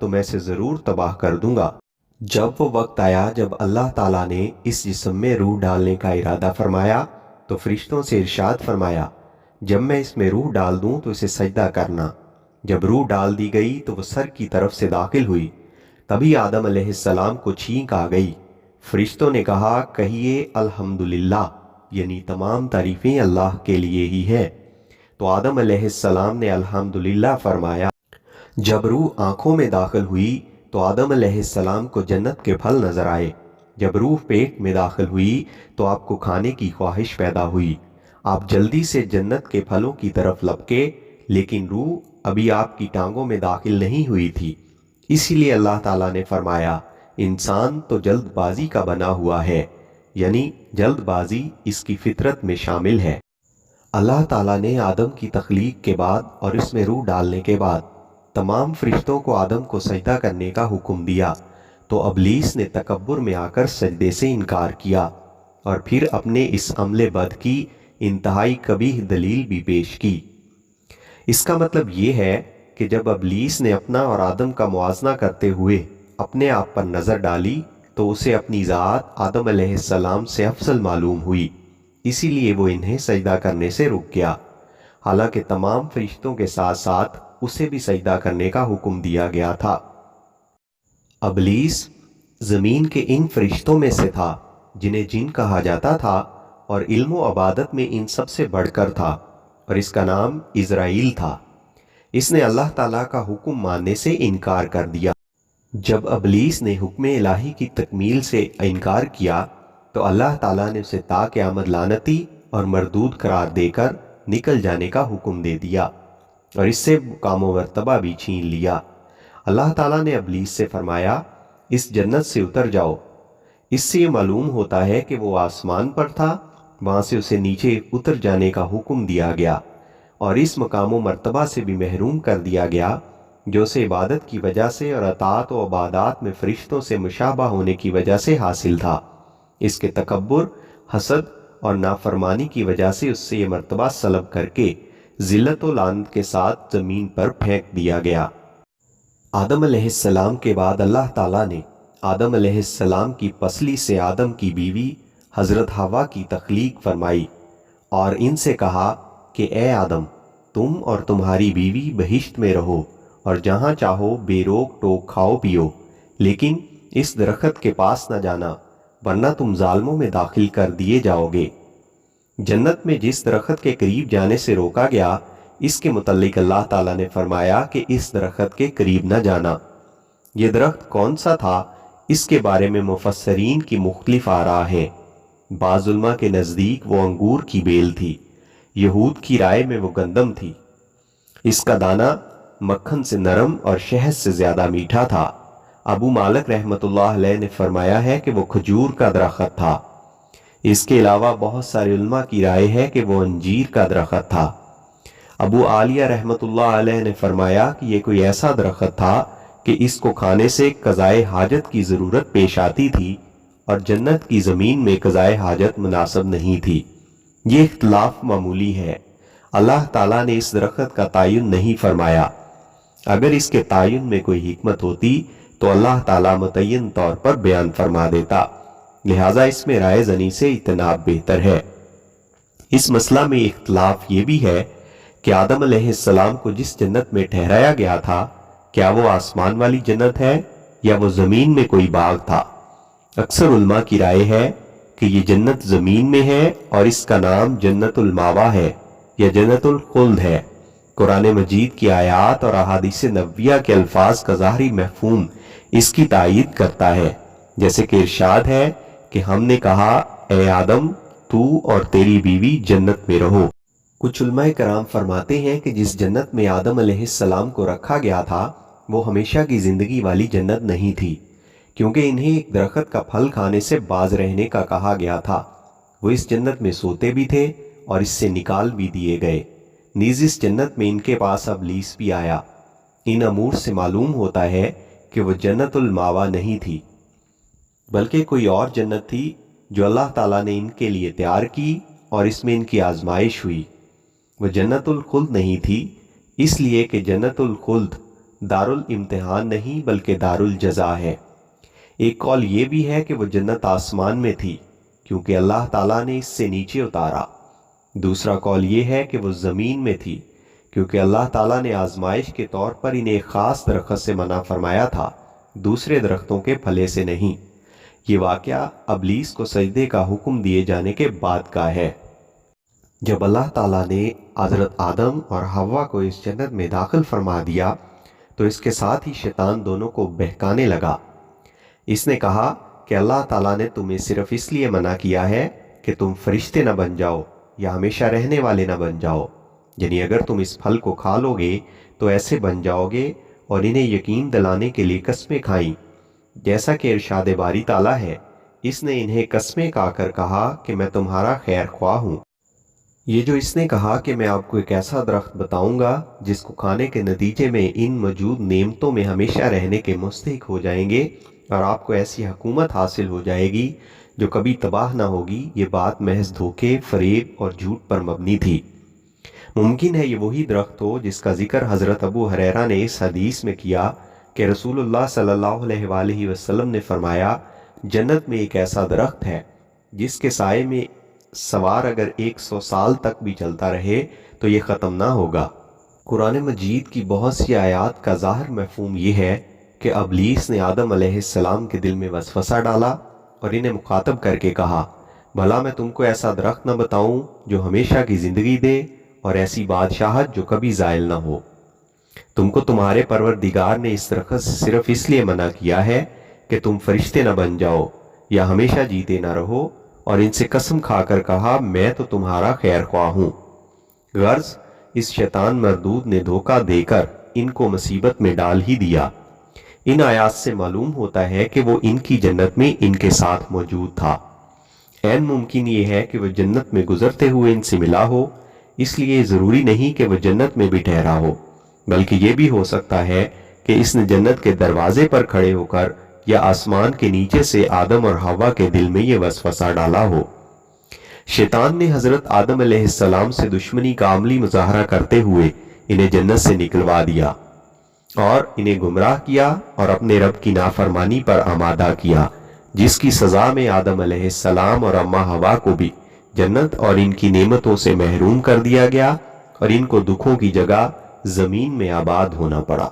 تو میں اسے ضرور تباہ کر دوں گا۔ جب وہ وقت آیا جب اللہ تعالیٰ نے اس جسم میں روح ڈالنے کا ارادہ فرمایا تو فرشتوں سے ارشاد فرمایا، جب میں اس میں روح ڈال دوں تو اسے سجدہ کرنا۔ جب روح ڈال دی گئی تو وہ سر کی طرف سے داخل ہوئی، تبھی آدم علیہ السلام کو چھینک آ گئی۔ فرشتوں نے کہا، کہیے الحمدللہ، یعنی تمام تعریفیں اللہ کے لیے ہی ہیں۔ تو آدم علیہ السلام نے الحمدللہ فرمایا۔ جب روح آنکھوں میں داخل ہوئی تو آدم علیہ السلام کو جنت کے پھل نظر آئے۔ جب روح پیٹ میں داخل ہوئی تو آپ کو کھانے کی خواہش پیدا ہوئی۔ آپ جلدی سے جنت کے پھلوں کی طرف لپکے، لیکن روح ابھی آپ کی ٹانگوں میں داخل نہیں ہوئی تھی۔ اسی لیے اللہ تعالیٰ نے فرمایا، انسان تو جلد بازی کا بنا ہوا ہے، یعنی جلد بازی اس کی فطرت میں شامل ہے۔ اللہ تعالیٰ نے آدم کی تخلیق کے بعد اور اس میں روح ڈالنے کے بعد تمام فرشتوں کو آدم کو سجدہ کرنے کا حکم دیا، تو ابلیس نے تکبر میں آ کر سجدے سے انکار کیا اور پھر اپنے اس عمل بد کی انتہائی قبیح دلیل بھی پیش کی۔ اس کا مطلب یہ ہے کہ جب ابلیس نے اپنا اور آدم کا موازنہ کرتے ہوئے اپنے آپ پر نظر ڈالی تو اسے اپنی ذات آدم علیہ السلام سے افضل معلوم ہوئی، اسی لیے وہ انہیں سجدہ کرنے سے رک گیا، حالانکہ تمام فرشتوں کے ساتھ ساتھ اسے بھی سجدہ کرنے کا حکم دیا گیا تھا۔ ابلیس زمین کے ان فرشتوں میں سے تھا جنہیں جن کہا جاتا تھا اور علم و عبادت میں ان سب سے بڑھ کر تھا، اور اس کا نام عزرائیل تھا۔ اس نے اللہ تعالیٰ کا حکم ماننے سے انکار کر دیا۔ جب ابلیس نے حکم الہی کی تکمیل سے انکار کیا تو اللہ تعالیٰ نے اسے تا قیامت لعنتی اور مردود قرار دے کر نکل جانے کا حکم دے دیا اور اس سے مقام و مرتبہ بھی چھین لیا۔ اللہ تعالیٰ نے ابلیس سے فرمایا، اس جنت سے اتر جاؤ۔ اس سے یہ معلوم ہوتا ہے کہ وہ آسمان پر تھا، وہاں سے اسے نیچے اتر جانے کا حکم دیا گیا اور اس مقام و مرتبہ سے بھی محروم کر دیا گیا جو اسے عبادت کی وجہ سے اور اطاعت و عبادات میں فرشتوں سے مشابہ ہونے کی وجہ سے حاصل تھا۔ اس کے تکبر، حسد اور نافرمانی کی وجہ سے اس سے یہ مرتبہ سلب کر کے ذلت و لعنت کے ساتھ زمین پر پھینک دیا گیا۔ آدم علیہ السلام کے بعد اللہ تعالیٰ نے آدم علیہ السلام کی پسلی سے آدم کی بیوی حضرت حوا کی تخلیق فرمائی اور ان سے کہا کہ اے آدم، تم اور تمہاری بیوی بہشت میں رہو اور جہاں چاہو بے روک ٹوک کھاؤ پیو، لیکن اس درخت کے پاس نہ جانا ورنہ تم ظالموں میں داخل کر دیے جاؤ گے۔ جنت میں جس درخت کے قریب جانے سے روکا گیا، اس کے متعلق اللہ تعالیٰ نے فرمایا کہ اس درخت کے قریب نہ جانا۔ یہ درخت کون سا تھا، اس کے بارے میں مفسرین کی مختلف آراء ہے۔ بعض علماء کے نزدیک وہ انگور کی بیل تھی، یہود کی رائے میں وہ گندم تھی۔ اس کا دانہ مکھن سے نرم اور شہد سے زیادہ میٹھا تھا۔ ابو مالک رحمۃ اللہ علیہ نے فرمایا ہے کہ وہ کھجور کا درخت تھا۔ اس کے علاوہ بہت سارے علماء کی رائے ہے کہ وہ انجیر کا درخت تھا۔ ابو عالیہ رحمۃ اللہ علیہ نے فرمایا کہ یہ کوئی ایسا درخت تھا کہ اس کو کھانے سے قضائے حاجت کی ضرورت پیش آتی تھی اور جنت کی زمین میں قضائے حاجت مناسب نہیں تھی۔ یہ اختلاف معمولی ہے، اللہ تعالیٰ نے اس درخت کا تعین نہیں فرمایا۔ اگر اس کے تعین میں کوئی حکمت ہوتی تو اللہ تعالیٰ متعین طور پر بیان فرما دیتا، لہٰذا اس میں رائے زنی سے اجتناب بہتر ہے۔ اس مسئلہ میں اختلاف یہ بھی ہے کہ آدم علیہ السلام کو جس جنت میں ٹھہرایا گیا تھا، کیا وہ آسمان والی جنت ہے یا وہ زمین میں کوئی باغ تھا؟ اکثر علماء کی رائے ہے کہ یہ جنت زمین میں ہے اور اس کا نام جنت الماوا ہے یا جنت الخلد ہے۔ قرآن مجید کی آیات اور احادیث نبویہ کے الفاظ کا ظاہری مفہوم اس کی تائید کرتا ہے، جیسے کہ ارشاد ہے کہ ہم نے کہا اے آدم، تو اور تیری بیوی جنت میں رہو۔ کچھ علماء کرام فرماتے ہیں کہ جس جنت میں آدم علیہ السلام کو رکھا گیا تھا وہ ہمیشہ کی زندگی والی جنت نہیں تھی، کیونکہ انہیں ایک درخت کا پھل کھانے سے باز رہنے کا کہا گیا تھا۔ وہ اس جنت میں سوتے بھی تھے اور اس سے نکال بھی دیے گئے۔ نیز اس جنت میں ان کے پاس ابلیس بھی آیا۔ ان امور سے معلوم ہوتا ہے کہ وہ جنت الماوا نہیں تھی، بلکہ کوئی اور جنت تھی جو اللہ تعالیٰ نے ان کے لیے تیار کی اور اس میں ان کی آزمائش ہوئی۔ وہ جنت الخلد نہیں تھی، اس لیے کہ جنت الخلد دارالامتحان نہیں بلکہ دارالجزا ہے۔ ایک قول یہ بھی ہے کہ وہ جنت آسمان میں تھی کیونکہ اللہ تعالیٰ نے اس سے نیچے اتارا۔ دوسرا قول یہ ہے کہ وہ زمین میں تھی کیونکہ اللہ تعالیٰ نے آزمائش کے طور پر انہیں ایک خاص درخت سے منع فرمایا تھا، دوسرے درختوں کے پھلے سے نہیں۔ یہ واقعہ ابلیس کو سجدے کا حکم دیے جانے کے بعد کا ہے۔ جب اللہ تعالیٰ نے حضرت آدم اور حوا کو اس جنت میں داخل فرما دیا تو اس کے ساتھ ہی شیطان دونوں کو بہکانے لگا۔ اس نے کہا کہ اللہ تعالیٰ نے تمہیں صرف اس لیے منع کیا ہے کہ تم فرشتے نہ بن جاؤ یا ہمیشہ رہنے والے نہ بن جاؤ، یعنی اگر تم اس پھل کو کھا لو گے تو ایسے بن جاؤ گے، اور انہیں یقین دلانے کے لیے قسمیں کھائیں، جیسا کہ ارشاد باری تعالیٰ ہے، اس نے انہیں قسمیں کھا کر کہا کہ میں تمہارا خیر خواہ ہوں۔ یہ جو اس نے کہا کہ میں آپ کو ایک ایسا درخت بتاؤں گا جس کو کھانے کے نتیجے میں ان موجود نعمتوں میں ہمیشہ رہنے کے مستحق ہو جائیں گے اور آپ کو ایسی حکومت حاصل ہو جائے گی جو کبھی تباہ نہ ہوگی، یہ بات محض دھوکے، فریب اور جھوٹ پر مبنی تھی۔ ممکن ہے یہ وہی درخت ہو جس کا ذکر حضرت ابو ہریرہ نے اس حدیث میں کیا کہ رسول اللہ صلی اللہ علیہ وآلہ وسلم نے فرمایا، جنت میں ایک ایسا درخت ہے جس کے سائے میں سوار اگر 100 سال تک بھی چلتا رہے تو یہ ختم نہ ہوگا۔ قرآن مجید کی بہت سی آیات کا ظاہر مفہوم یہ ہے کہ ابلیس نے آدم علیہ السلام کے دل میں وسوسہ ڈالا اور انہیں مخاطب کر کے کہا، بھلا میں تم کو ایسا درخت نہ بتاؤں جو ہمیشہ کی زندگی دے اور ایسی بادشاہت جو کبھی زائل نہ ہو؟ تم کو تمہارے پروردگار نے اس درخت سے صرف اس لیے منع کیا ہے کہ تم فرشتے نہ بن جاؤ یا ہمیشہ جیتے نہ رہو، اور ان سے قسم کھا کر کہا میں تو تمہارا خیر خواہ ہوں۔ غرض اس شیطان مردود نے دھوکہ دے کر ان کو مصیبت میں ڈال ہی دیا۔ ان آیات سے معلوم ہوتا ہے کہ وہ ان کی جنت میں ان کے ساتھ موجود تھا۔ عین ممکن یہ ہے کہ وہ جنت میں گزرتے ہوئے ان سے ملا ہو، اس لیے ضروری نہیں کہ وہ جنت میں بھی ٹھہرا ہو، بلکہ یہ بھی ہو سکتا ہے کہ اس نے جنت کے دروازے پر کھڑے ہو کر یا آسمان کے نیچے سے آدم اور حوا کے دل میں یہ وسوسہ ڈالا ہو۔ شیطان نے حضرت آدم علیہ السلام سے دشمنی کا عملی مظاہرہ کرتے ہوئے انہیں جنت سے نکلوا دیا اور انہیں گمراہ کیا اور اپنے رب کی نافرمانی پر آمادہ کیا، جس کی سزا میں آدم علیہ السلام اور اماں حوا کو بھی جنت اور ان کی نعمتوں سے محروم کر دیا گیا اور ان کو دکھوں کی جگہ زمین میں آباد ہونا پڑا۔